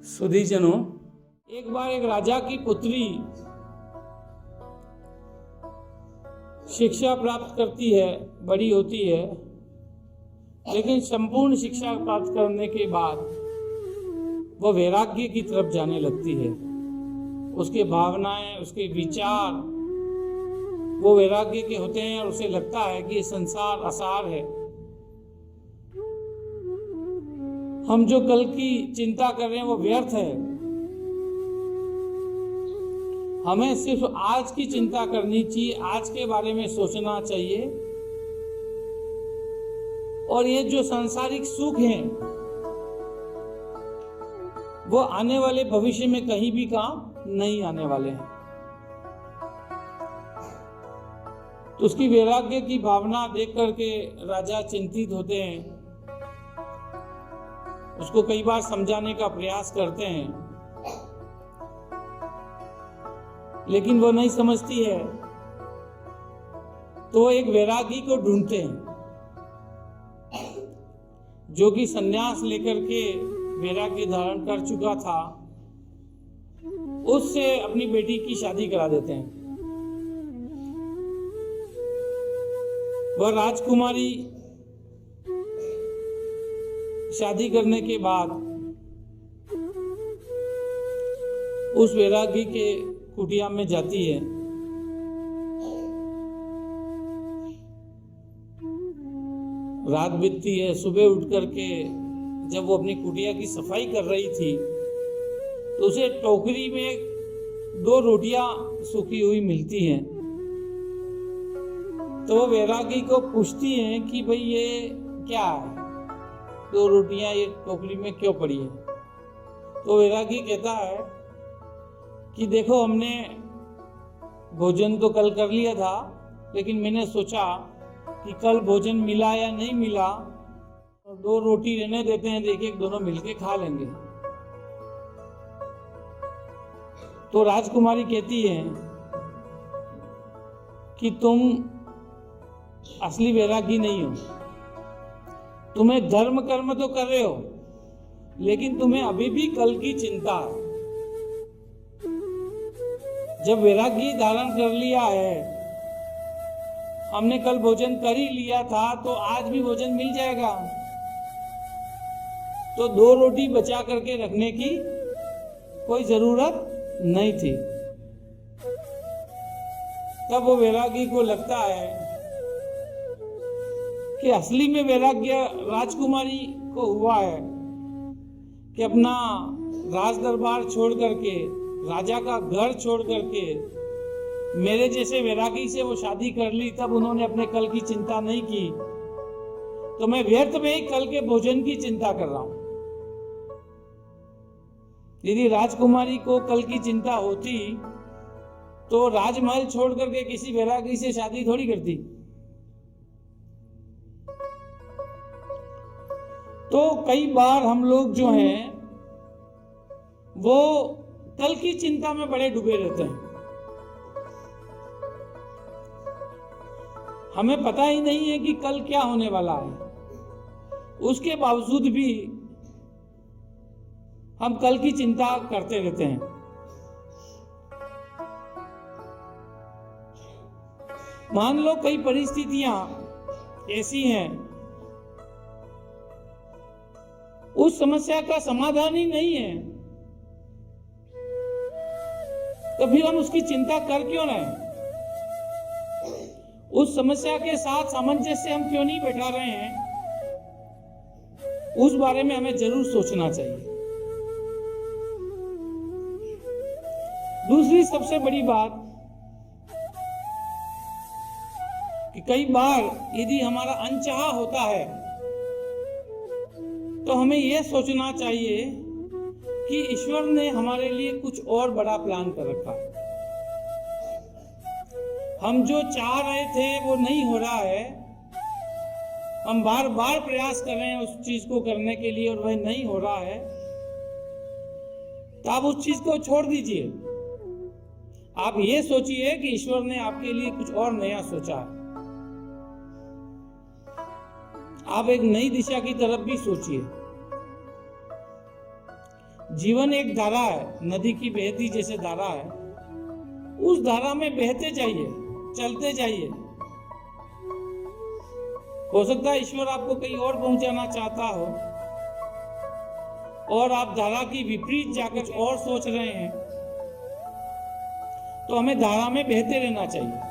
सुधीजनों, एक बार एक राजा की पुत्री शिक्षा प्राप्त करती है, बड़ी होती है, लेकिन संपूर्ण शिक्षा प्राप्त करने के बाद वह वैराग्य की तरफ जाने लगती है। उसके भावनाएं, उसके विचार वो वैराग्य के होते हैं और उसे लगता है कि ये संसार असार है। हम जो कल की चिंता कर रहे हैं वो व्यर्थ है। हमें सिर्फ आज की चिंता करनी चाहिए, आज के बारे में सोचना चाहिए। और ये जो सांसारिक सुख हैं वो आने वाले भविष्य में कहीं भी काम नहीं आने वाले हैं। तो उसकी वैराग्य की भावना देख करके राजा चिंतित होते हैं, उसको कई बार समझाने का प्रयास करते हैं, लेकिन वो नहीं समझती है। तो वो एक वैरागी को ढूंढते हैं जो कि संन्यास लेकर के वैराग्य धारण कर चुका था। उससे अपनी बेटी की शादी करा देते हैं। वह राजकुमारी शादी करने के बाद उस वैरागी के कुटिया में जाती है। रात बीतती है। सुबह उठ करके जब वो अपनी कुटिया की सफाई कर रही थी तो उसे टोकरी में 2 रोटियां सूखी हुई मिलती हैं। तो वो वैरागी को पूछती हैं कि भाई ये क्या है, 2 रोटियां ये टोकरी में क्यों पड़ी है? तो वैरागी कहता है कि देखो, हमने भोजन तो कल कर लिया था, लेकिन मैंने सोचा कि कल भोजन मिला या नहीं मिला, 2 रोटी रहने देते हैं, देखिए दोनों मिलके खा लेंगे। तो राजकुमारी कहती है कि तुम असली वैरागी नहीं हो। तुम्हें धर्म कर्म तो कर रहे हो, लेकिन तुम्हें अभी भी कल की चिंता है। जब वैरागी धारण कर लिया है, हमने कल भोजन कर ही लिया था, तो आज भी भोजन मिल जाएगा। तो 2 रोटी बचा करके रखने की कोई जरूरत नहीं थी। तब वो वैरागी को लगता है कि असली में वैराग्य राजकुमारी को हुआ है कि अपना राज दरबार छोड़ करके, राजा का घर छोड़ करके मेरे जैसे वैरागी से वो शादी कर ली। तब उन्होंने अपने कल की चिंता नहीं की, तो मैं व्यर्थ में ही कल के भोजन की चिंता कर रहा हूं। यदि राजकुमारी को कल की चिंता होती तो राजमहल छोड़ करके किसी वैरागी से शादी थोड़ी करती। तो कई बार हम लोग जो हैं वो कल की चिंता में बड़े डूबे रहते हैं। हमें पता ही नहीं है कि कल क्या होने वाला है। उसके बावजूद भी हम कल की चिंता करते रहते हैं। मान लो कई परिस्थितियां ऐसी हैं, उस समस्या का समाधान ही नहीं है, तो फिर हम उसकी चिंता कर क्यों रहे? उस समस्या के साथ सामंजस्य हम क्यों नहीं बैठा रहे हैं? उस बारे में हमें जरूर सोचना चाहिए। दूसरी सबसे बड़ी बात कि कई बार यदि हमारा अनचाहा होता है तो हमें यह सोचना चाहिए कि ईश्वर ने हमारे लिए कुछ और बड़ा प्लान कर रखा है। हम जो चाह रहे थे वो नहीं हो रहा है, हम बार बार प्रयास कर रहे हैं उस चीज को करने के लिए और वह नहीं हो रहा है, तो आप उस चीज को छोड़ दीजिए। आप ये सोचिए कि ईश्वर ने आपके लिए कुछ और नया सोचा है। आप एक नई दिशा की तरफ भी सोचिए। जीवन एक धारा है, नदी की बहती जैसे धारा है, उस धारा में बहते जाइए, चलते जाइए। हो सकता है ईश्वर आपको कहीं और पहुंचाना चाहता हो और आप धारा की विपरीत जाकर और सोच रहे हैं, तो हमें धारा में बहते रहना चाहिए।